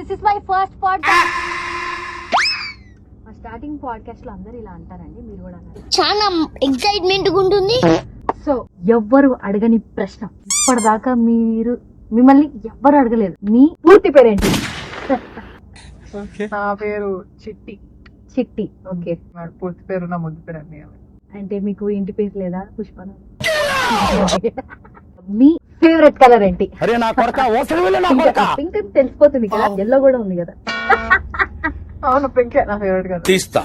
This is my first podcast. మా starting podcast లో అందరు ఇలా అంటారండి, మీరు కూడా అన్నారు. చాలా ఎక్సైట్మెంట్ ఉంటుంది. సో ఎవ్వరు అడగని ప్రశ్న ఇప్పటిదాకా మిమ్మల్ని ఎవ్వరు అడగలేదు. మీ పూర్తి పేరేంటి? నా పేరు చిట్టి. చిట్టి. ఓకే. నా పూర్తి పేరు నా ముద్దు పేరు అండి. అంటే మీకు ఇంటి పేరు లేదా? పుష్పన. మీ ఫేవరెట్ కలర్ ఏంటి? పింక్ తెలిసిపోతుంది కదా, ఎల్లో కూడా ఉంది కదా. అవును, పింకే నా ఫేవరెట్ కలర్. తీస్తా.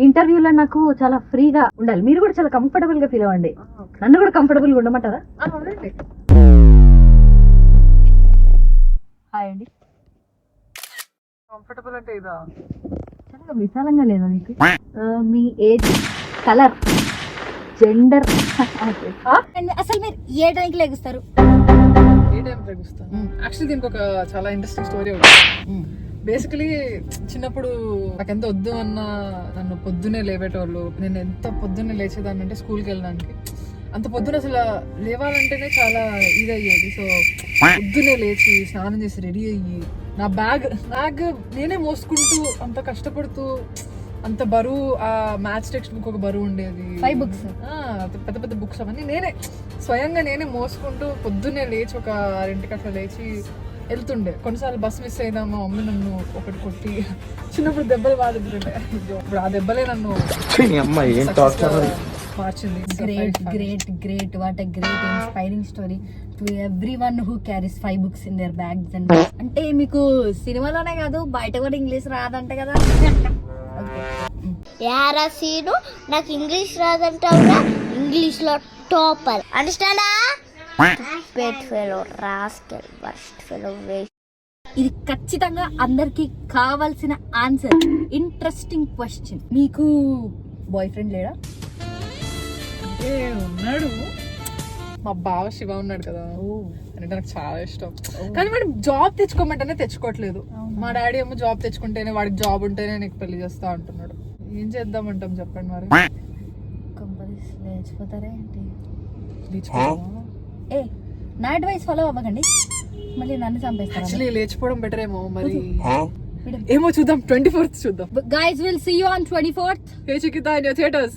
ఇంటర్వ్యూలో నాకు చాలా ఫ్రీగా ఉండాలి, మీరు కూడా చాలా కంఫర్టబుల్ గా ఫీల్ అవ్వండి. నన్ను కూడా కంఫర్టబుల్ గా ఉండమంటారా? హాయ్ అండి. కంఫర్టబుల్ అంటే ఇదా? చాలా విశాలంగా లేదా మీకు? మీ ఏజ్, కలర్, జెండర్. అసలు మీరు ఏ టైంకి లెగుస్తారు? ఏ టైం లెగుస్తాను? యాక్చువల్లీ దీనికి ఒక చాలా ఇంట్రెస్టింగ్ స్టోరీ ఉంది. బేసికలీ చిన్నప్పుడు నాకు ఎంత వద్దు అన్న నన్ను పొద్దునే లేవేటోళ్ళు. నేను ఎంత పొద్దున్నే లేచేదాన్ని అంటే స్కూల్కి వెళ్ళడానికి, అంత పొద్దున అసలు లేవాలంటేనే చాలా ఇదయ్యేది. సో పొద్దునే లేచి స్నానం చేసి రెడీ అయ్యి నా బ్యాగ్ నేనే మోసుకుంటూ అంత కష్టపడుతూ, అంత బరువు, ఆ మ్యాథ్స్ టెక్స్ట్ బుక్ ఒక బరువు ఉండేది, 5 books, పెద్ద పెద్ద బుక్స్ అవన్నీ నేనే స్వయంగా మోసుకుంటూ పొద్దున్నే లేచి ఒక 6 అట్లా లేచి వెళ్తుండే. కొన్నిసార్లు బస్ మిస్ అయినా మా మమ్మీ నన్ను ఒకటి కొట్టి, చిన్నప్పుడు దెబ్బలు బాగుంటుండే. ఇప్పుడు ఆ దెబ్బలే నన్ను మార్చింది. Great great great what a great inspiring story to everyone who carries 5 books in there bags. అంటే మీకు సినిమాలోనే కాదు బయట కూడా ఇంగ్లీష్ రాదంట కదా? యారా సీను, నాకు ఇంగ్లీష్ రాదంటావురా? ఇంగ్లీష్ లో టాపర్, అండర్స్టాండా? Bad fellow, rascal, worst fellow, waste. ఇది ఖచ్చితంగా అందరికి కావాల్సిన ఆన్సర్. Interesting question. మీకు బాయ్ ఫ్రెండ్ లేడా? ఉన్నాడు, మా బావ శివ ఉన్నాడు కదా, అంటే నాకు చాలా ఇష్టం. కానీ వాడు జాబ్ తెచ్చుకోమంటేనే తెచ్చుకోవట్లేదు. మా డాడీ ఏమో జాబ్ తెచ్చుకుంటేనే, వాడికి జాబ్ ఉంటేనే నీకు పెళ్లి చేస్తా అంటున్నాడు. ఏం చేద్దామంటాం చెప్పండి మరి? లేచిపోతారా ఏంటి? ఏ నా అడ్వైస్ ఫాలో అవ్వకండి, మళ్ళీ నన్ను చంపేస్తారు. యాక్చువల్లీ లేచిపోవడం బెటర్ ఏమో మరి. ఏమో చూద్దాం, 24th చూద్దాం. Guys, we'll see you on 24th. Hey Chikita in your theaters.